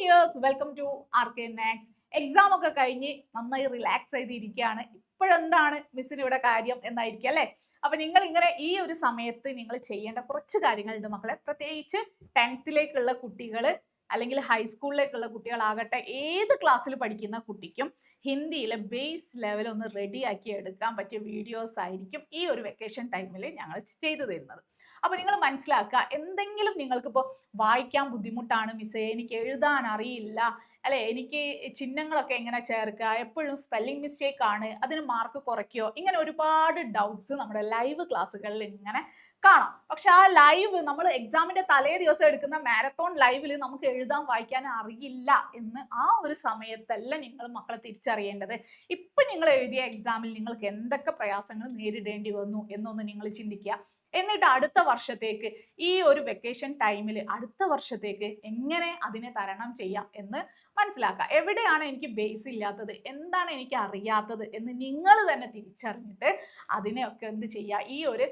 Dears, welcome to RK Next. Exam ഒക്കെ കഴിഞ്ഞ് നന്നായി റിലാക്സ് ചെയ്തിരിക്കുകയാണ്. ഇപ്പോഴെന്താണ് മിസ്സിന് ഇവിടെ കാര്യം എന്നായിരിക്കും അല്ലെ. അപ്പൊ നിങ്ങൾ ഇങ്ങനെ ഈ ഒരു സമയത്ത് നിങ്ങൾ ചെയ്യേണ്ട കുറച്ച് കാര്യങ്ങളുണ്ട് മക്കളെ. പ്രത്യേകിച്ച് 10th കുട്ടികൾ അല്ലെങ്കിൽ ഹൈസ്കൂളിലേക്കുള്ള കുട്ടികളാകട്ടെ, ഏത് ക്ലാസ്സിൽ പഠിക്കുന്ന കുട്ടിക്കും ഹിന്ദിയിലെ ബേസ് ലെവൽ ഒന്ന് റെഡിയാക്കി എടുക്കാൻ പറ്റിയ വീഡിയോസ് ആയിരിക്കും ഈ ഒരു വെക്കേഷൻ ടൈമിൽ ഞങ്ങൾ ചെയ്തു തരുന്നത്. അപ്പൊ നിങ്ങൾ മനസ്സിലാക്കുക, എന്തെങ്കിലും നിങ്ങൾക്കിപ്പോൾ വായിക്കാൻ ബുദ്ധിമുട്ടാണ് മിസ്സേ, എനിക്ക് എഴുതാൻ അറിയില്ല അല്ലെ, എനിക്ക് ചിഹ്നങ്ങളൊക്കെ എങ്ങനെ ചേർക്കുക, എപ്പോഴും സ്പെല്ലിംഗ് മിസ്റ്റേക്ക് ആണ്, അതിന് മാർക്ക് കുറയ്ക്കോ, ഇങ്ങനെ ഒരുപാട് ഡൗട്ട്സ് നമ്മുടെ ലൈവ് ക്ലാസ്സുകളിൽ ഇങ്ങനെ കാണാം. പക്ഷെ ആ ലൈവ് നമ്മൾ എക്സാമിന്റെ തലേ ദിവസം എടുക്കുന്ന മാരത്തോൺ ലൈവിൽ നമുക്ക് എഴുതാൻ വായിക്കാൻ അറിയില്ല എന്ന് ആ ഒരു സമയത്തല്ല നിങ്ങൾ മക്കളെ തിരിച്ചറിയേണ്ടത്. ഇപ്പൊ നിങ്ങൾ എഴുതിയ എക്സാമിൽ നിങ്ങൾക്ക് എന്തൊക്കെ പ്രയാസങ്ങൾ നേരിടേണ്ടി വന്നു എന്നൊന്ന് നിങ്ങൾ ചിന്തിക്കുക. എന്നിട്ട് അടുത്ത വർഷത്തേക്ക് ഈ ഒരു വെക്കേഷൻ ടൈമിൽ അടുത്ത വർഷത്തേക്ക് എങ്ങനെ അതിനെ തരണം ചെയ്യാം എന്ന് മനസ്സിലാക്കുക. എവിടെയാണ് എനിക്ക് ബേസ് ഇല്ലാത്തത്, എന്താണ് എനിക്ക് അറിയാത്തത് എന്ന് നിങ്ങൾ തന്നെ തിരിച്ചറിഞ്ഞിട്ട് അതിനെയൊക്കെ എന്ത് ചെയ്യുക, ഈ ഒരു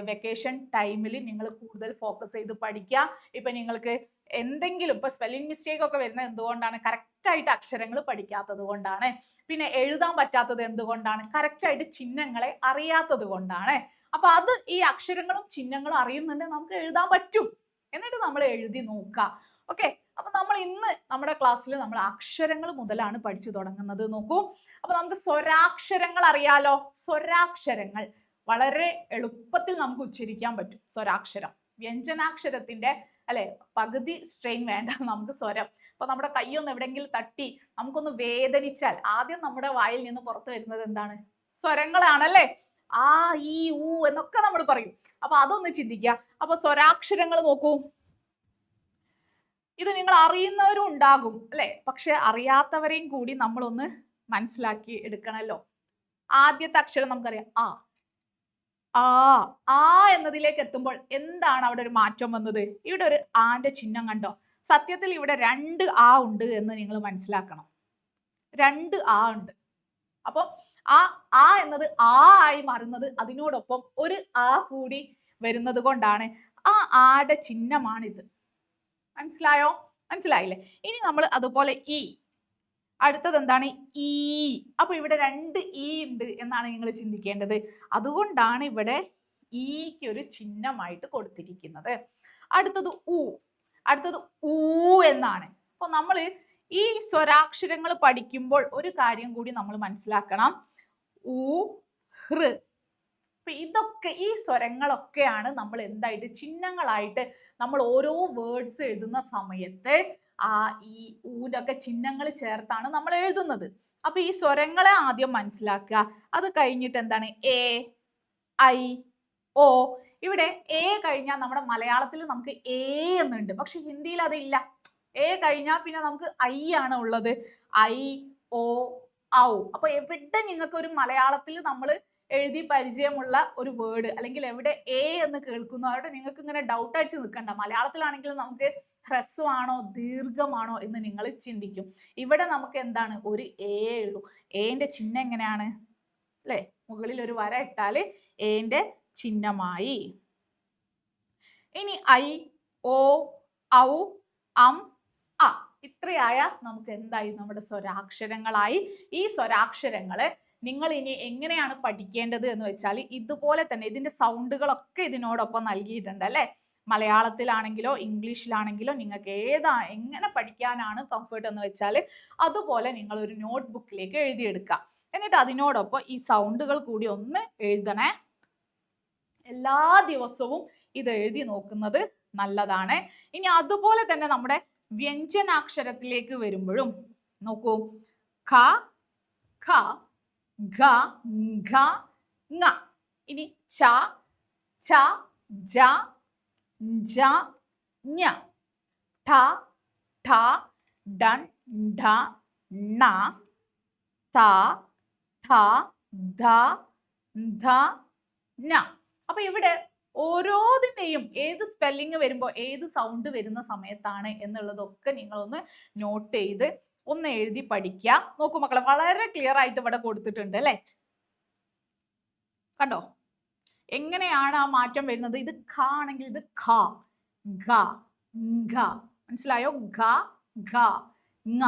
വെക്കേഷൻ ടൈമിൽ നിങ്ങൾ കൂടുതൽ ഫോക്കസ് ചെയ്ത് പഠിക്കുക. ഇപ്പൊ നിങ്ങൾക്ക് എന്തെങ്കിലും ഇപ്പൊ സ്പെല്ലിംഗ് മിസ്റ്റേക്ക് ഒക്കെ വരുന്നത് എന്തുകൊണ്ടാണ്? കറക്റ്റ് ആയിട്ട് അക്ഷരങ്ങൾ പഠിക്കാത്തത് കൊണ്ടാണ്. പിന്നെ എഴുതാൻ പറ്റാത്തത് എന്തുകൊണ്ടാണ്? കറക്റ്റ് ആയിട്ട് ചിഹ്നങ്ങളെ അറിയാത്തത് കൊണ്ടാണ്. അപ്പൊ അത് ഈ അക്ഷരങ്ങളും ചിഹ്നങ്ങളും അറിയുന്നുണ്ടെങ്കിൽ നമുക്ക് എഴുതാൻ പറ്റും. എന്നിട്ട് നമ്മൾ എഴുതി നോക്കുക. ഓക്കെ, അപ്പൊ നമ്മൾ ഇന്ന് നമ്മുടെ ക്ലാസ്സിൽ നമ്മൾ അക്ഷരങ്ങൾ മുതലാണ് പഠിച്ചു തുടങ്ങുന്നത്. നോക്കൂ, അപ്പൊ നമുക്ക് സ്വരാക്ഷരങ്ങൾ അറിയാലോ. സ്വരാക്ഷരങ്ങൾ വളരെ എളുപ്പത്തിൽ നമുക്ക് ഉച്ചരിക്കാൻ പറ്റും. സ്വരാക്ഷരം വ്യഞ്ജനാക്ഷരത്തിന്റെ അല്ലെ പകുതി സ്ട്രെയിൻ വേണ്ട നമുക്ക് സ്വരം. അപ്പൊ നമ്മുടെ കൈയൊന്ന് എവിടെയെങ്കിലും തട്ടി നമുക്കൊന്ന് വേദനിച്ചാൽ ആദ്യം നമ്മുടെ വായിൽ നിന്ന് പുറത്തു വരുന്നത് എന്താണ്? സ്വരങ്ങളാണല്ലേ. ആ, ഈ, ഊ എന്നൊക്കെ നമ്മൾ പറയും. അപ്പൊ അതൊന്ന് ചിന്തിക്കുക. അപ്പൊ സ്വരാക്ഷരങ്ങൾ നോക്കൂ, ഇത് നിങ്ങൾ അറിയുന്നവരും ഉണ്ടാകും അല്ലെ, പക്ഷെ അറിയാത്തവരെയും കൂടി നമ്മളൊന്ന് മനസ്സിലാക്കി എടുക്കണല്ലോ. ആദ്യത്തെ അക്ഷരം നമുക്കറിയാം ആ. ആ ആ എന്നതിലേക്ക് എത്തുമ്പോൾ എന്താണ് അവിടെ ഒരു മാറ്റം വന്നത്? ഇവിടെ ഒരു ആന്റെ ചിഹ്നം കണ്ടോ? സത്യത്തിൽ ഇവിടെ 2 ആ ഉണ്ട് എന്ന് നിങ്ങൾ മനസ്സിലാക്കണം. 2 ആ ഉണ്ട്. അപ്പൊ ആ എന്നത് ആ ആയി മാറുന്നത് അതിനോടൊപ്പം ഒരു ആ കൂടി വരുന്നത് കൊണ്ടാണ്. ആ ആടെ ചിഹ്നമാണിത്. മനസ്സിലായോ? മനസ്സിലായില്ലേ? ഇനി നമ്മൾ അതുപോലെ ഈ അടുത്തത് എന്താണ്? ഈ. അപ്പൊ ഇവിടെ 2 ഈ ഉണ്ട് എന്നാണ് നിങ്ങൾ ചിന്തിക്കേണ്ടത്. അതുകൊണ്ടാണ് ഇവിടെ ഈക്ക് ഒരു ചിഹ്നമായിട്ട് കൊടുത്തിരിക്കുന്നത്. അടുത്തത് ഉ. അടുത്തത് ഊ എന്നാണ്. അപ്പൊ നമ്മൾ ഈ സ്വരാക്ഷരങ്ങൾ പഠിക്കുമ്പോൾ ഒരു കാര്യം കൂടി നമ്മൾ മനസ്സിലാക്കണം. ഊ, ഹൃ. അപ്പൊ ഇതൊക്കെ ഈ സ്വരങ്ങളൊക്കെയാണ് നമ്മൾ എന്തായിട്ട് ചിഹ്നങ്ങളായിട്ട് നമ്മൾ ഓരോ വേർഡ്സ് എഴുതുന്ന സമയത്ത് ആ, ഈ, ഊനൊക്കെ ചിഹ്നങ്ങൾ ചേർത്താണ് നമ്മൾ എഴുതുന്നത്. അപ്പൊ ഈ സ്വരങ്ങളെ ആദ്യം മനസ്സിലാക്കുക. അത് കഴിഞ്ഞിട്ട് എന്താണ്? എ, ഐ, ഓ. ഇവിടെ എ കഴിഞ്ഞാൽ നമ്മുടെ മലയാളത്തിൽ നമുക്ക് എ എന്നുണ്ട്, പക്ഷെ ഹിന്ദിയിൽ അതില്ല. എ കഴിഞ്ഞാൽ പിന്നെ നമുക്ക് ഐ ആണ് ഉള്ളത്. ഐ, ഓ, ഔ. അപ്പൊ എവിടെ നിങ്ങൾക്ക് ഒരു മലയാളത്തിൽ നമ്മൾ എഴുതി പരിചയമുള്ള ഒരു വേർഡ് അല്ലെങ്കിൽ എവിടെ എ എന്ന് കേൾക്കുന്നു അവിടെ നിങ്ങൾക്ക് ഇങ്ങനെ ഡൗട്ട് അടിച്ച് നിൽക്കണ്ട. മലയാളത്തിലാണെങ്കിൽ നമുക്ക് ഹ്രസ്വമാണോ ദീർഘമാണോ എന്ന് നിങ്ങൾ ചിന്തിക്കും. ഇവിടെ നമുക്ക് എന്താണ്? ഒരു എ ഉള്ളൂ. എന്റെ ചിഹ്നം എങ്ങനെയാണ് അല്ലെ? മുകളിൽ ഒരു വര ഇട്ടാല് എന്റെ ചിഹ്നമായി. ഇനി ഐ, ഓ, ഔ, അം, അ. ഇത്രയായ നമുക്ക് എന്തായി? നമ്മുടെ സ്വരാക്ഷരങ്ങളായി. ഈ സ്വരാക്ഷരങ്ങളെ നിങ്ങൾ ഇനി എങ്ങനെയാണ് പഠിക്കേണ്ടത് എന്ന് വെച്ചാൽ ഇതുപോലെ തന്നെ ഇതിന്റെ സൗണ്ടുകളൊക്കെ ഇതിനോടൊപ്പം നൽകിയിട്ടുണ്ട് അല്ലെ. മലയാളത്തിലാണെങ്കിലോ ഇംഗ്ലീഷിലാണെങ്കിലോ നിങ്ങൾക്ക് എങ്ങനെ പഠിക്കാനാണ് കംഫർട്ട് എന്ന് വെച്ചാൽ അതുപോലെ നിങ്ങൾ ഒരു നോട്ട് ബുക്കിലേക്ക് എഴുതിയെടുക്കുക. എന്നിട്ട് അതിനോടൊപ്പം ഈ സൗണ്ടുകൾ കൂടി ഒന്ന് എഴുതണേ. എല്ലാ ദിവസവും ഇത് എഴുതി നോക്കുന്നത് നല്ലതാണ്. ഇനി അതുപോലെ തന്നെ നമ്മുടെ വ്യഞ്ജനാക്ഷരത്തിലേക്ക് വരുമ്പോഴും നോക്കൂ, ഖ, ഖ, ഘ, ഘ, ങ. ഇനി ച, ഛ, ജ, ജ, ഞ. ഠ, ഠ, ഡൺ, ഢ, ണ. ത, ഥ, ധ, ധ, ന. അപ്പൊ ഇവിടെ ഓരോതിന്റെയും ഏത് സ്പെല്ലിങ് വരുമ്പോൾ ഏത് സൗണ്ട് വരുന്ന സമയത്താണ് എന്നുള്ളതൊക്കെ നിങ്ങളൊന്ന് നോട്ട് ചെയ്ത് ഒന്ന് എഴുതി പഠിക്കുക. നോക്കൂ മക്കളെ, വളരെ ക്ലിയർ ആയിട്ട് ഇവിടെ കൊടുത്തിട്ടുണ്ട് അല്ലെ. കണ്ടോ എങ്ങനെയാണ് ആ മാറ്റം വരുന്നത്? ഇത് ഖ ആണെങ്കിൽ ഇത് ഖ, ഘ, ഘ. മനസ്സിലായോ? ഘ, ഘ, ങ.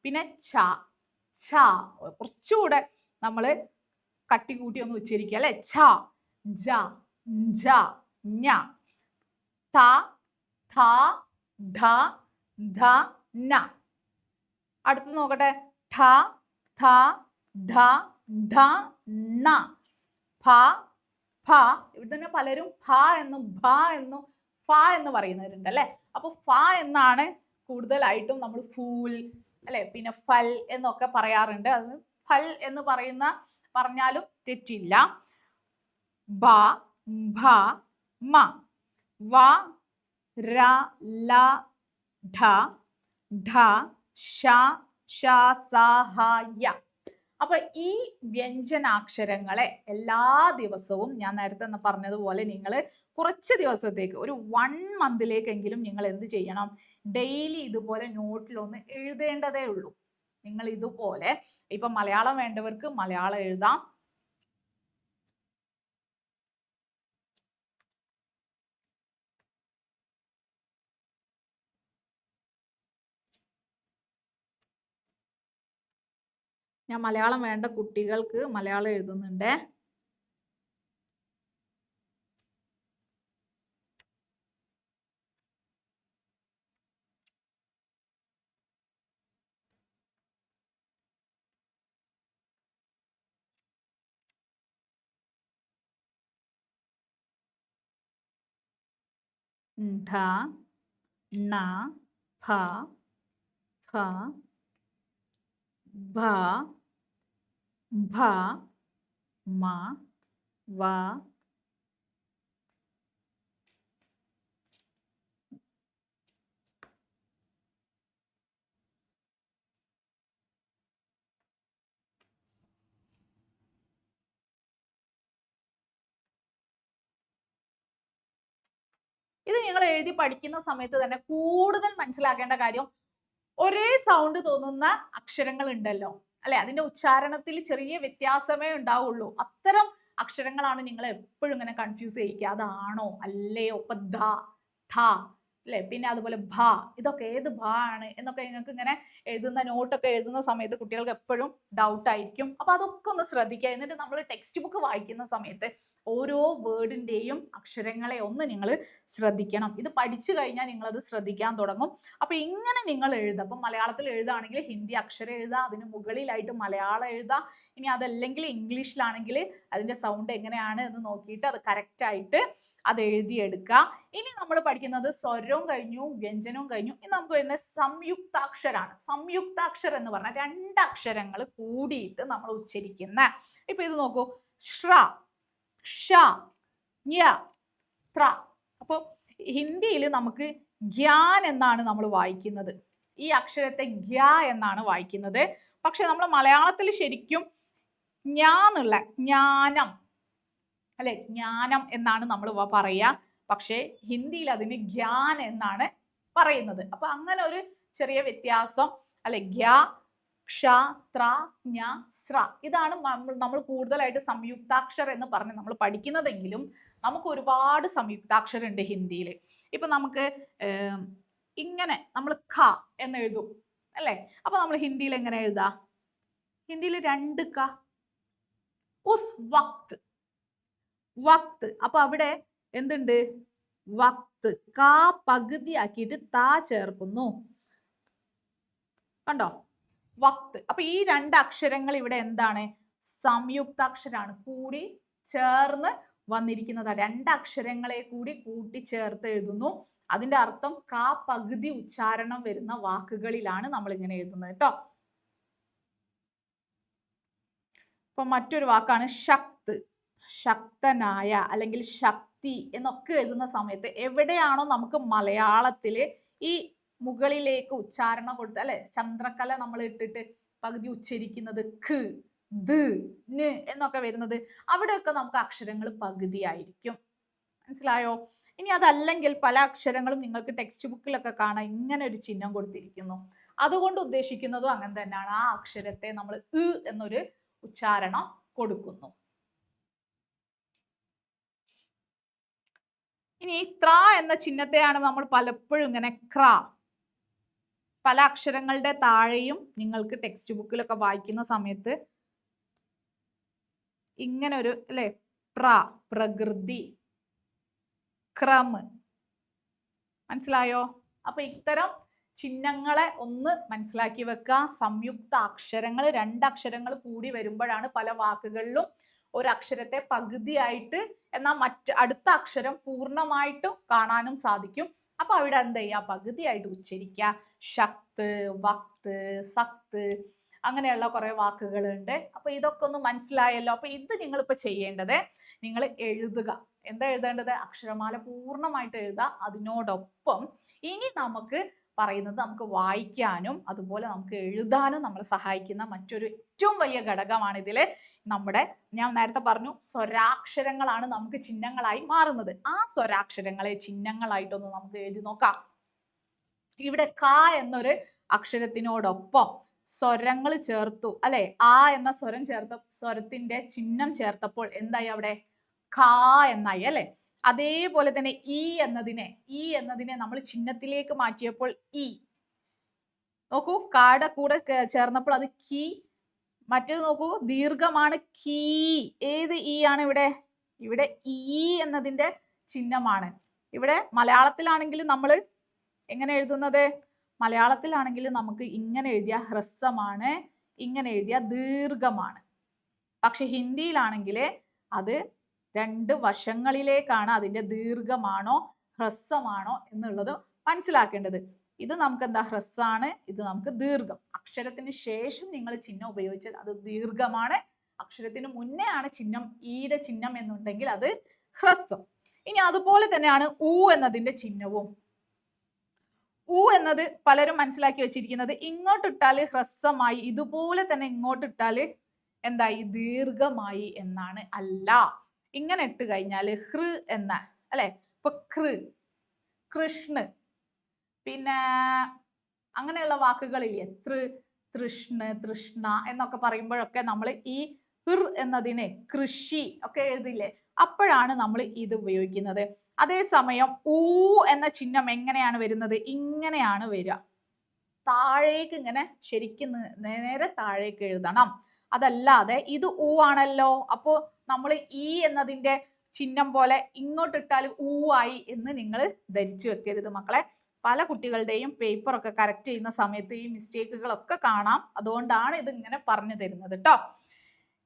പിന്നെ ച, ഛ. കുറച്ചുകൂടെ നമ്മൾ കട്ടി കൂട്ടി ഒന്ന് ഉച്ചരിക്കുക അല്ലെ. ഛ, ജ, ജ, ഞ. ത, ഥ, ധ, ധ, ന. അടുത്ത് നോക്കട്ടെ. ഠ, ഥ, ധ, ധ, ന. ഫ, ഫ. ഇവിടെ തന്നെ പലരും ഫ എന്നും ഭ എന്നും ഫ എന്ന് പറയുന്നവരുണ്ട് അല്ലെ. അപ്പൊ ഫ എന്നാണ് കൂടുതലായിട്ടും നമ്മൾ ഫൂൽ അല്ലെ, പിന്നെ ഫൽ എന്നൊക്കെ പറയാറുണ്ട്. അത് ഫൽ എന്ന് പറഞ്ഞാലും തെറ്റില്ല. ബ, ഭ, മ. വ, ര, ല, ഢ, ഢ, ശ, ശ, സ, ഹ, യ. അപ്പൊ ഈ വ്യഞ്ജനാക്ഷരങ്ങളെ എല്ലാ ദിവസവും ഞാൻ നേരത്തെ പറഞ്ഞതുപോലെ നിങ്ങൾ കുറച്ച് ദിവസത്തേക്ക് ഒരു 1 മന്തിലേക്കെങ്കിലും നിങ്ങൾ എന്ത് ചെയ്യണം, ഡെയിലി ഇതുപോലെ നോട്ടിലൊന്ന് എഴുതേണ്ടതേ ഉള്ളൂ. നിങ്ങൾ ഇതുപോലെ ഇപ്പൊ മലയാളം വേണ്ടവർക്ക് മലയാളം എഴുതാം. ഞാൻ മലയാളം വേണ്ട കുട്ടികൾക്ക് മലയാളം എഴുതുന്നുണ്ട്. ഢ, ണ, ഫ, ഫ, ഭ, ഭ, മ, വ. ഇത് നിങ്ങൾ എഴുതി പഠിക്കുന്ന സമയത്ത് തന്നെ കൂടുതൽ മനസ്സിലാക്കേണ്ട കാര്യം, ഒരേ സൗണ്ട് തോന്നുന്ന അക്ഷരങ്ങൾ ഉണ്ടല്ലോ അല്ലെ, അതിന്റെ ഉച്ചാരണത്തിൽ ചെറിയ വ്യത്യാസമേ ഉണ്ടാവുള്ളൂ. അത്തരം അക്ഷരങ്ങളാണ് നിങ്ങൾ എപ്പോഴും ഇങ്ങനെ കൺഫ്യൂസ് ചെയ്യിക്കുക. അതാണോ അല്ലയോ? ഇപ്പൊ ധ, ഥ അല്ലെ, പിന്നെ അതുപോലെ ഭ, ഇതൊക്കെ ഏത് ഭ ആണ് എന്നൊക്കെ നിങ്ങൾക്ക് ഇങ്ങനെ എഴുതുന്ന നോട്ടൊക്കെ എഴുതുന്ന സമയത്ത് കുട്ടികൾക്ക് എപ്പോഴും ഡൗട്ട് ആയിരിക്കും. അപ്പൊ അതൊക്കെ ഒന്ന് ശ്രദ്ധിക്കുക. എന്നിട്ട് നമ്മൾ ടെക്സ്റ്റ് ബുക്ക് വായിക്കുന്ന സമയത്ത് ഓരോ വേർഡിന്റെയും അക്ഷരങ്ങളെ ഒന്ന് നിങ്ങൾ ശ്രദ്ധിക്കണം. ഇത് പഠിച്ചു കഴിഞ്ഞാൽ നിങ്ങൾ അത് ശ്രദ്ധിക്കാൻ തുടങ്ങും. അപ്പൊ ഇങ്ങനെ നിങ്ങൾ എഴുതുക. അപ്പൊ മലയാളത്തിൽ എഴുതുകയാണെങ്കിൽ ഹിന്ദി അക്ഷരം എഴുതുക, അതിന് മുകളിലായിട്ട് മലയാളം എഴുതുക. ഇനി അതല്ലെങ്കിൽ ഇംഗ്ലീഷിലാണെങ്കിൽ അതിന്റെ സൗണ്ട് എങ്ങനെയാണ് എന്ന് നോക്കിയിട്ട് അത് കറക്റ്റ് ആയിട്ട് അത് എഴുതിയെടുക്കുക. ഇനി നമ്മൾ പഠിക്കുന്നത് സ്വരവും കഴിഞ്ഞു, വ്യഞ്ജനവും കഴിഞ്ഞു. ഇനി നമുക്ക് വരുന്നത് സംയുക്താക്ഷരാണ്. സംയുക്താക്ഷരം എന്ന് പറഞ്ഞാൽ 2 അക്ഷരങ്ങൾ കൂടിയിട്ട് നമ്മൾ ഉച്ചരിക്കുന്ന. ഇപ്പൊ ഇത് നോക്കൂ, ശ്ര, ക്ഷ, ജ്ഞ, ത്ര. അപ്പൊ ഹിന്ദിയിൽ നമുക്ക് ഗ്യാൻ എന്നാണ് നമ്മൾ വായിക്കുന്നത്. ഈ അക്ഷരത്തെ ഗ്യ എന്നാണ് വായിക്കുന്നത്. പക്ഷെ നമ്മൾ മലയാളത്തിൽ ശരിക്കും ജ്ഞാന്നുള്ള ജ്ഞാനം അല്ലെ, ജ്ഞാനം എന്നാണ് നമ്മൾ പറയുക. പക്ഷെ ഹിന്ദിയിൽ അതിന് ഗ്യാൻ എന്നാണ് പറയുന്നത്. അപ്പൊ അങ്ങനെ ഒരു ചെറിയ വ്യത്യാസം അല്ലെ. ഗ്യ, ക്ഷ, ത്ര, ജ്ഞ, സ്ര. ഇതാണ് നമ്മൾ കൂടുതലായിട്ട് സംയുക്താക്ഷരം എന്ന് പറഞ്ഞ് നമ്മൾ പഠിക്കുന്നതെങ്കിലും നമുക്ക് ഒരുപാട് സംയുക്താക്ഷരം ഉണ്ട് ഹിന്ദിയിൽ. ഇപ്പൊ നമുക്ക് ഇങ്ങനെ നമ്മൾ ഖ എന്ന് എഴുതും അല്ലെ. അപ്പൊ നമ്മൾ ഹിന്ദിയിൽ എങ്ങനെ എഴുതാ? ഹിന്ദിയിൽ 2 ക. ഉസ് വക്ത്, വക്ത്. അപ്പൊ അവിടെ എന്തുണ്ട്? വക്ത്. കാ പകുതി ആക്കിയിട്ട് താ ചേർക്കുന്നു. കണ്ടോ? വക്ത്. അപ്പൊ ഈ 2 അക്ഷരങ്ങൾ ഇവിടെ എന്താണ്? സംയുക്താക്ഷരാണ്, കൂടി ചേർന്ന് വന്നിരിക്കുന്നതാണ്. 2 അക്ഷരങ്ങളെ കൂടി കൂട്ടിച്ചേർത്ത് എഴുതുന്നു. അതിന്റെ അർത്ഥം കാ പകുതി ഉച്ചാരണം വരുന്ന വാക്കുകളിലാണ് നമ്മൾ ഇങ്ങനെ എഴുതുന്നത് കേട്ടോ. ഇപ്പൊ മറ്റൊരു വാക്കാണ് ശക്ത്. ശക്തനായ അല്ലെങ്കിൽ ശക്തി എന്നൊക്കെ എഴുതുന്ന സമയത്ത് എവിടെയാണോ നമുക്ക് മലയാളത്തില് ഈ മുകളിലേക്ക് ഉച്ചാരണം കൊടുത്ത് അല്ലെ, ചന്ദ്രക്കല നമ്മൾ ഇട്ടിട്ട് പകുതി ഉച്ചരിക്കുന്നത് ഖ്, ദ്, ന് എന്നൊക്കെ വരുന്നത്, അവിടെയൊക്കെ നമുക്ക് അക്ഷരങ്ങൾ പകുതിയായിരിക്കും. മനസ്സിലായോ? ഇനി അതല്ലെങ്കിൽ പല അക്ഷരങ്ങളും നിങ്ങൾക്ക് ടെക്സ്റ്റ് ബുക്കിലൊക്കെ കാണാം, ഇങ്ങനെ ഒരു ചിഹ്നം കൊടുത്തിരിക്കുന്നു. അതുകൊണ്ട് ഉദ്ദേശിക്കുന്നതും അങ്ങനെ തന്നെയാണ്. ആ അക്ഷരത്തെ നമ്മൾ എന്നൊരു ഉച്ചാരണം കൊടുക്കുന്നു. ഇനി ത്ര എന്ന ചിഹ്നത്തെയാണ് നമ്മൾ പലപ്പോഴും ഇങ്ങനെ ക്ര, പല അക്ഷരങ്ങളുടെ താഴെയും നിങ്ങൾക്ക് ടെക്സ്റ്റ് ബുക്കിലൊക്കെ വായിക്കുന്ന സമയത്ത് ഇങ്ങനെ ഒരു അല്ലെ പ്രകൃതി, ക്രമ, മനസ്സിലായോ? അപ്പൊ ഇത്തരം ചിഹ്നങ്ങളെ ഒന്ന് മനസ്സിലാക്കി വെക്കുക. സംയുക്ത അക്ഷരങ്ങൾ, രണ്ടക്ഷരങ്ങൾ കൂടി വരുമ്പോഴാണ് പല വാക്കുകളിലും ഒരക്ഷരത്തെ പകുതിയായിട്ട് എന്നാൽ അടുത്ത അക്ഷരം പൂർണ്ണമായിട്ടും കാണാനും സാധിക്കും. അപ്പൊ അവിടെ എന്ത് ചെയ്യുക? പകുതിയായിട്ട് ഉച്ചരിക്കുക. ശക്ത്, വക്ത്, സക്ത്, അങ്ങനെയുള്ള കുറെ വാക്കുകളുണ്ട്. അപ്പൊ ഇതൊക്കെ ഒന്ന് മനസ്സിലായല്ലോ. അപ്പൊ ഇത് നിങ്ങളിപ്പോ ചെയ്യേണ്ടത്, നിങ്ങൾ എഴുതുക. എന്താ എഴുതേണ്ടത്? അക്ഷരമാല പൂർണ്ണമായിട്ട് എഴുതുക. അതിനോടൊപ്പം ഇനി നമുക്ക് പറയുന്നത് നമുക്ക് വായിക്കാനും അതുപോലെ നമുക്ക് എഴുതാനും നമ്മളെ സഹായിക്കുന്ന മറ്റൊരു ഏറ്റവും വലിയ ഘടകമാണ് ഇതില് നമ്മുടെ, ഞാൻ നേരത്തെ പറഞ്ഞു, സ്വരാക്ഷരങ്ങളാണ് നമുക്ക് ചിഹ്നങ്ങളായി മാറുന്നത്. ആ സ്വരാക്ഷരങ്ങളെ ചിഹ്നങ്ങളായിട്ടൊന്ന് നമുക്ക് എഴുതി നോക്കാം. ഇവിടെ ക എന്നൊരു അക്ഷരത്തിനോടൊപ്പം സ്വരങ്ങൾ ചേർത്തു അല്ലെ? ആ എന്ന സ്വരം സ്വരത്തിന്റെ ചിഹ്നം ചേർത്തപ്പോൾ എന്തായി? അവിടെ ക എന്നായി അല്ലെ? അതേപോലെ തന്നെ ഈ എന്നതിനെ നമ്മൾ ചിഹ്നത്തിലേക്ക് മാറ്റിയപ്പോൾ ഈ, നോക്കൂ, കാടെ കൂടെ ചേർന്നപ്പോൾ അത് കി. മറ്റേത് നോക്കൂ, ദീർഘമാണ്, കീ. ഏത് ഈ ആണ് ഇവിടെ? ഇവിടെ ഈ എന്നതിന്റെ ചിഹ്നമാണ്. ഇവിടെ മലയാളത്തിലാണെങ്കിൽ നമ്മൾ എങ്ങനെ എഴുതുന്നത്? മലയാളത്തിലാണെങ്കിൽ നമുക്ക് ഇങ്ങനെ എഴുതിയ ഹ്രസ്വമാണ്, ഇങ്ങനെ എഴുതിയ ദീർഘമാണ്. പക്ഷെ ഹിന്ദിയിലാണെങ്കിൽ അത് രണ്ട് വശങ്ങളിലേക്കാണ് അതിന്റെ ദീർഘമാണോ ഹ്രസ്വമാണോ എന്നുള്ളത് മനസ്സിലാക്കേണ്ടത്. ഇത് നമുക്ക് എന്താ? ഹ്രസ്വമാണ്, ഇത് നമുക്ക് ദീർഘം. അക്ഷരത്തിന് ശേഷം നിങ്ങൾ ചിഹ്നം ഉപയോഗിച്ചാൽ അത് ദീർഘമാണ്. അക്ഷരത്തിന് മുന്നേ ആണ് ചിഹ്നം, ഈയുടെ ചിഹ്നം എന്നുണ്ടെങ്കിൽ അത് ഹ്രസ്വം. ഇനി അതുപോലെ തന്നെയാണ് ഊ എന്നതിന്റെ ചിഹ്നവും. ഊ എന്നത് പലരും മനസ്സിലാക്കി വെച്ചിരിക്കുന്നത് ഇങ്ങോട്ടിട്ടാല് ഹ്രസ്വമായി, ഇതുപോലെ തന്നെ ഇങ്ങോട്ടിട്ടാല് എന്തായി? ദീർഘമായി എന്നാണ്. അല്ല, ഇങ്ങനെ ഇട്ട് കഴിഞ്ഞാല് ഹൃ എന്ന അല്ലെ? ഇപ്പൊ കൃഷ്ണ, പിന്നെ അങ്ങനെയുള്ള വാക്കുകളില്ലേ, തൃഷ്ണ, തൃഷ്ണ എന്നൊക്കെ പറയുമ്പോഴൊക്കെ നമ്മൾ ഈ ഹിർ എന്നതിനെ കൃഷി ഒക്കെ എഴുതില്ലേ? അപ്പോഴാണ് നമ്മൾ ഇത് ഉപയോഗിക്കുന്നത്. അതേസമയം ഊ എന്ന ചിഹ്നം എങ്ങനെയാണ് വരുന്നത്? ഇങ്ങനെയാണ് വരിക. താഴേക്ക് ഇങ്ങനെ ശരിക്കും നേരെ താഴേക്ക് എഴുതണം. അതല്ലാതെ ഇത് ഊ ആണല്ലോ, അപ്പോ നമ്മൾ ഈ എന്നതിന്റെ ചിഹ്നം പോലെ ഇങ്ങോട്ടിട്ടാൽ ഊ ആയി എന്ന് നിങ്ങൾ ധരിച്ചു വെക്കരുത് മക്കളെ. പല കുട്ടികളുടെയും പേപ്പർ ഒക്കെ കറക്റ്റ് ചെയ്യുന്ന സമയത്ത് ഈ മിസ്റ്റേക്കുകളൊക്കെ കാണാം. അതുകൊണ്ടാണ് ഇത് ഇങ്ങനെ പറഞ്ഞു തരുന്നത് കേട്ടോ.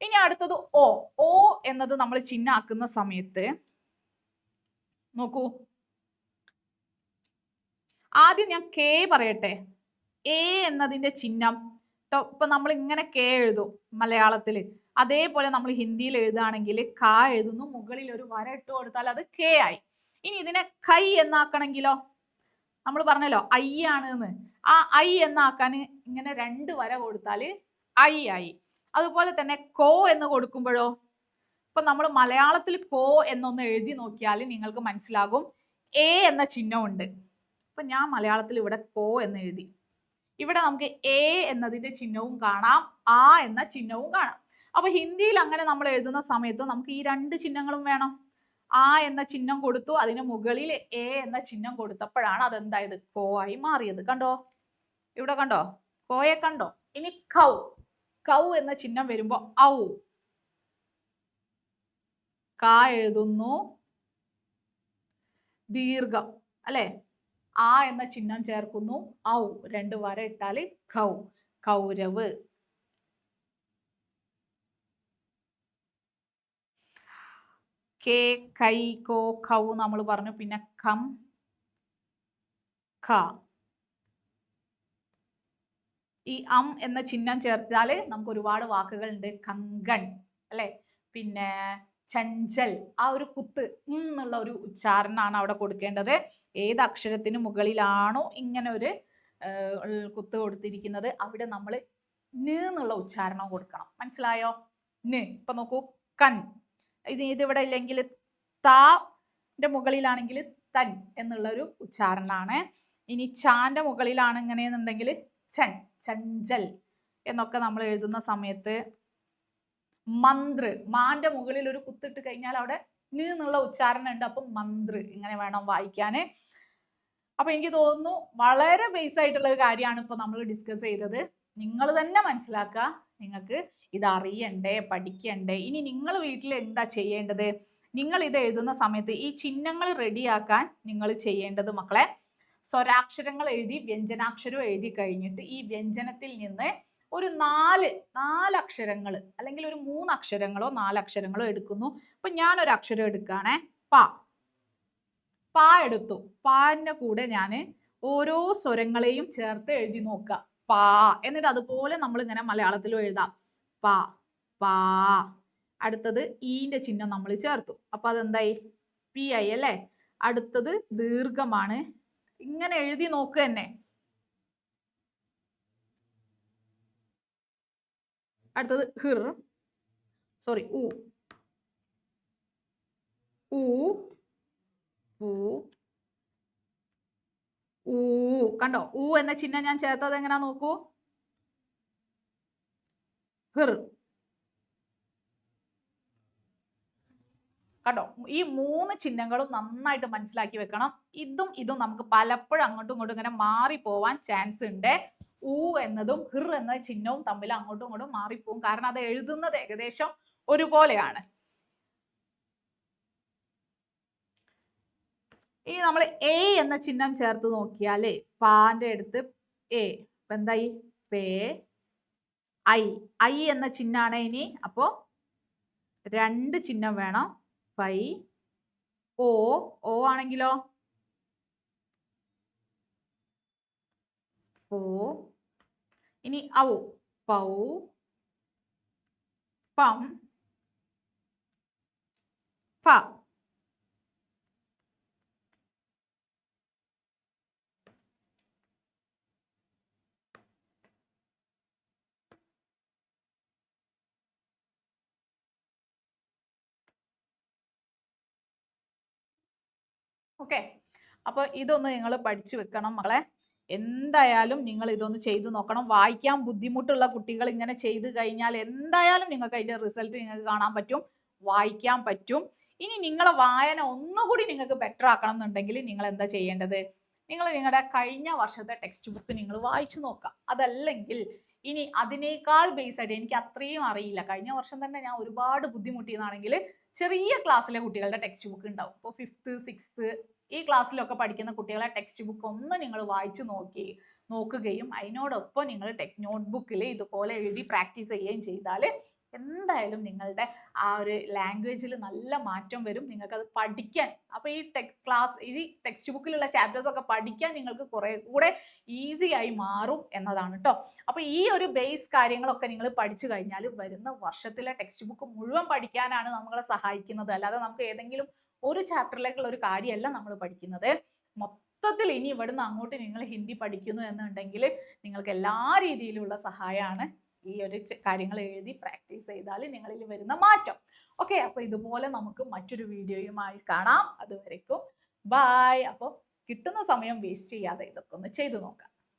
ഇനി അടുത്തത് ഓ. ഓ എന്നത് നമ്മൾ ചിഹ്നാക്കുന്ന സമയത്ത് നോക്കൂ, ആദ്യം ഞാൻ കെ പറയട്ടെ. എ എന്നതിന്റെ ചിഹ്നം ഇപ്പൊ നമ്മൾ ഇങ്ങനെ കെ എഴുതും മലയാളത്തിൽ, അതേപോലെ നമ്മൾ ഹിന്ദിയിൽ എഴുതുകയാണെങ്കിൽ ക എഴുതുന്നു, മുകളിൽ ഒരു വര ഇട്ട് കൊടുത്താൽ അത് കെ ആയി. ഇനി ഇതിനെ കൈ എന്നാക്കണമെങ്കിലോ, നമ്മൾ പറഞ്ഞല്ലോ ഐ ആണ് എന്ന്, ആ ഐ എന്നാക്കാൻ ഇങ്ങനെ രണ്ട് വര കൊടുത്താൽ ഐ ആയി. അതുപോലെ തന്നെ കോ എന്ന് കൊടുക്കുമ്പോഴോ, ഇപ്പൊ നമ്മൾ മലയാളത്തിൽ കോ എന്നൊന്ന് എഴുതി നോക്കിയാൽ നിങ്ങൾക്ക് മനസ്സിലാകും എ എന്ന ചിഹ്നമുണ്ട്. അപ്പൊ ഞാൻ മലയാളത്തിൽ ഇവിടെ കോ എന്ന് എഴുതി. ഇവിടെ നമുക്ക് എ എന്നതിന്റെ ചിഹ്നവും കാണാം, ആ എന്ന ചിഹ്നവും കാണാം. അപ്പൊ ഹിന്ദിയിൽ അങ്ങനെ നമ്മൾ എഴുതുന്ന സമയത്ത് നമുക്ക് ഈ രണ്ട് ചിഹ്നങ്ങളും വേണം. ആ എന്ന ചിഹ്നം കൊടുത്തു, അതിന് മുകളിൽ എ എന്ന ചിഹ്നം കൊടുത്തപ്പോഴാണ് അതെന്തായത്? കോ ആയി മാറിയത്. കണ്ടോ? ഇവിടെ കണ്ടോ? കോയെ കണ്ടോ? ഇനി കൗ എന്ന ചിഹ്നം വരുമ്പോ ഔ, ക എഴുതുന്നു, ദീർഘം അല്ലെ? ആ എന്ന ചിഹ്നം ചേർക്കുന്നു, ഔ, രണ്ട് വര ഇട്ടാല് കൗ, കൗരവ്. കെ, കൈ, കോ, ഖൗ നമ്മൾ പറഞ്ഞു. പിന്നെ കം, ഖ. ഈ എന്ന ചിഹ്നം ചേർത്താൽ നമുക്ക് ഒരുപാട് വാക്കുകൾ ഉണ്ട്. കങ്കൺ അല്ലെ? പിന്നെ ചഞ്ചൽ, ആ ഒരു കുത്ത് എന്നുള്ള ഒരു ഉച്ചാരണമാണ് അവിടെ കൊടുക്കേണ്ടത്. ഏത് അക്ഷരത്തിന് മുകളിലാണോ ഇങ്ങനെ ഒരു കുത്ത് കൊടുത്തിരിക്കുന്നത് അവിടെ നമ്മൾ ന് എന്നുള്ള ഉച്ചാരണം കൊടുക്കണം. മനസ്സിലായോ? ന്. ഇപ്പൊ നോക്കൂ, കൻ. ഇതിവിടെ ഇല്ലെങ്കിൽ താന്റെ മുകളിലാണെങ്കിൽ തൻ എന്നുള്ള ഒരു ഉച്ചാരണമാണ്. ഇനി ചാന്റെ മുകളിലാണ് ഇങ്ങനെയെന്നുണ്ടെങ്കിൽ ചൻ, ചഞ്ചൽ എന്നൊക്കെ നമ്മൾ എഴുതുന്ന സമയത്ത് മന്ത്ര, മാന്റെ മുകളിൽ ഒരു കുത്തിട്ട് കഴിഞ്ഞാൽ അവിടെ ന് എന്നുള്ള ഉച്ചാരണം ഉണ്ട്. അപ്പൊ മന്ത്ര ഇങ്ങനെ വേണം വായിക്കാന്. അപ്പൊ എനിക്ക് തോന്നുന്നു വളരെ ബേസ് ആയിട്ടുള്ള ഒരു കാര്യമാണ് ഇപ്പൊ നമ്മൾ ഡിസ്കസ് ചെയ്തത്. നിങ്ങൾ തന്നെ മനസ്സിലാക്കുക, നിങ്ങൾക്ക് ഇത് അറിയണ്ടേ, പഠിക്കണ്ടേ. ഇനി നിങ്ങൾ വീട്ടിൽ എന്താ ചെയ്യേണ്ടത്? നിങ്ങൾ ഇത് എഴുതുന്ന സമയത്ത് ഈ ചിഹ്നങ്ങൾ റെഡിയാക്കാൻ നിങ്ങൾ ചെയ്യേണ്ടത് മക്കളെ, സ്വരാക്ഷരങ്ങൾ എഴുതി വ്യഞ്ജനാക്ഷരം എഴുതി കഴിഞ്ഞിട്ട് ഈ വ്യഞ്ജനത്തിൽ നിന്ന് ഒരു നാല് അക്ഷരങ്ങൾ അല്ലെങ്കിൽ ഒരു 3 അക്ഷരങ്ങളോ 4 അക്ഷരങ്ങളോ എടുക്കുന്നു. അപ്പൊ ഞാനൊരു അക്ഷരം എടുക്കുകയാണേ, പ. പ എടുത്തു. പാന്റെ കൂടെ ഞാൻ ഓരോ സ്വരങ്ങളെയും ചേർത്ത് എഴുതി നോക്കുക. പാ. എന്നിട്ട് അതുപോലെ നമ്മൾ ഇങ്ങനെ മലയാളത്തിലും എഴുതാം. പ, പാ. അടുത്തത് ഈന്റെ ചിഹ്നം നമ്മൾ ചേർത്തു. അപ്പൊ അതെന്തായി? പി ആയി അല്ലേ? അടുത്തത് ദീർഘമാണ്. ഇങ്ങനെ എഴുതി നോക്കുക തന്നെ. അടുത്തത് ഹിർ, സോറി ഉ, ഊ, ഊ, ഊ. കണ്ടോ? ഊ എന്ന ചിഹ്നം ഞാൻ ചേർത്തത് എങ്ങനെയാ നോക്കൂ. ഹിർ. കണ്ടോ? ഈ 3 ചിഹ്നങ്ങളും നന്നായിട്ട് മനസ്സിലാക്കി വെക്കണം. ഇതും നമുക്ക് പലപ്പോഴും അങ്ങോട്ടും ഇങ്ങോട്ടും ഇങ്ങനെ മാറിപ്പോവാൻ ചാൻസ് ഉണ്ട്. ഊ എന്നതും ഹിർ എന്ന ചിഹ്നവും തമ്മിൽ അങ്ങോട്ടും ഇങ്ങോട്ടും മാറിപ്പോവും. കാരണം അത് എഴുതുന്നത് ഏകദേശം ഒരുപോലെയാണ്. ഇനി നമ്മൾ എ എന്ന ചിഹ്നം ചേർത്ത് നോക്കിയാലേ, പാന്റെ അടുത്ത് എ, എന്തായി? പേ. ഐ എന്ന ചിഹ്നമാണ് ഇനി. അപ്പോ 2 ചിഹ്നം വേണം. പൈ. ഓ ആണെങ്കിലോ ഓ. ഇനി ഔ, പൗ, പം, പ. ഓക്കെ, അപ്പൊ ഇതൊന്ന് നിങ്ങൾ പഠിച്ചു വെക്കണം മക്കളെ. എന്തായാലും നിങ്ങൾ ഇതൊന്ന് ചെയ്തു നോക്കണം. വായിക്കാൻ ബുദ്ധിമുട്ടുള്ള കുട്ടികൾ ഇങ്ങനെ ചെയ്തു കഴിഞ്ഞാൽ എന്തായാലും നിങ്ങൾക്ക് അതിന്റെ റിസൾട്ട് നിങ്ങൾക്ക് കാണാൻ പറ്റും, വായിക്കാൻ പറ്റും. ഇനി നിങ്ങളെ വായന ഒന്നുകൂടി നിങ്ങൾക്ക് ബെറ്റർ ആക്കണം എന്നുണ്ടെങ്കിൽ നിങ്ങൾ എന്താ ചെയ്യേണ്ടത്? നിങ്ങൾ നിങ്ങളുടെ കഴിഞ്ഞ വർഷത്തെ ടെക്സ്റ്റ് ബുക്ക് നിങ്ങൾ വായിച്ചു നോക്കുക. അതല്ലെങ്കിൽ ഇനി അതിനേക്കാൾ ബേസ് ആയിട്ട്, എനിക്ക് അത്രയും അറിയില്ല, കഴിഞ്ഞ വർഷം തന്നെ ഞാൻ ഒരുപാട് ബുദ്ധിമുട്ടിയതാണെങ്കിൽ ചെറിയ ക്ലാസ്സിലെ കുട്ടികളുടെ ടെക്സ്റ്റ് ബുക്ക് ഉണ്ടാവും. ഇപ്പോൾ 5th 6th ഈ ക്ലാസ്സിലൊക്കെ പഠിക്കുന്ന കുട്ടികളെ ടെക്സ്റ്റ് ബുക്ക് ഒന്ന് നിങ്ങൾ വായിച്ചു നോക്കുകയും അതിനോടൊപ്പം നിങ്ങൾ നോട്ട്ബുക്കിൽ ഇതുപോലെ എഴുതി പ്രാക്ടീസ് ചെയ്യുകയും ചെയ്താൽ എന്തായാലും നിങ്ങളുടെ ആ ഒരു ലാംഗ്വേജിൽ നല്ല മാറ്റം വരും. നിങ്ങൾക്കത് പഠിക്കാൻ, അപ്പോൾ ഈ ടെക്സ്റ്റ് ബുക്കിലുള്ള ചാപ്റ്റേഴ്സ് ഒക്കെ പഠിക്കാൻ നിങ്ങൾക്ക് കുറെ കൂടെ ഈസി ആയി മാറും എന്നതാണ് കേട്ടോ. അപ്പോൾ ഈ ഒരു ബേസ് കാര്യങ്ങളൊക്കെ നിങ്ങൾ പഠിച്ചു കഴിഞ്ഞാൽ വരുന്ന വർഷത്തിലെ ടെക്സ്റ്റ് ബുക്ക് മുഴുവൻ പഠിക്കാനാണ് നമ്മളെ സഹായിക്കുന്നത്. അല്ലാതെ നമുക്ക് ഏതെങ്കിലും ഒരു ചാപ്റ്ററിലേക്കുള്ള ഒരു കാര്യമല്ല നമ്മൾ പഠിക്കുന്നത്. മൊത്തത്തിൽ ഇനി ഇവിടുന്ന് അങ്ങോട്ട് നിങ്ങൾ ഹിന്ദി പഠിക്കുന്നു എന്നുണ്ടെങ്കിൽ നിങ്ങൾക്ക് എല്ലാ രീതിയിലുള്ള സഹായമാണ് ഈ ഒരു കാര്യങ്ങൾ എഴുതി പ്രാക്ടീസ് ചെയ്താൽ നിങ്ങളിൽ വരുന്ന മാറ്റം. ഓക്കെ, അപ്പൊ ഇതുപോലെ നമുക്ക് മറ്റൊരു വീഡിയോയുമായി കാണാം. അതുവരേക്കും ബൈ. അപ്പോൾ കിട്ടുന്ന സമയം വേസ്റ്റ് ചെയ്യാതെ ഇതൊക്കെ ഒന്ന് ചെയ്തു നോക്കാം.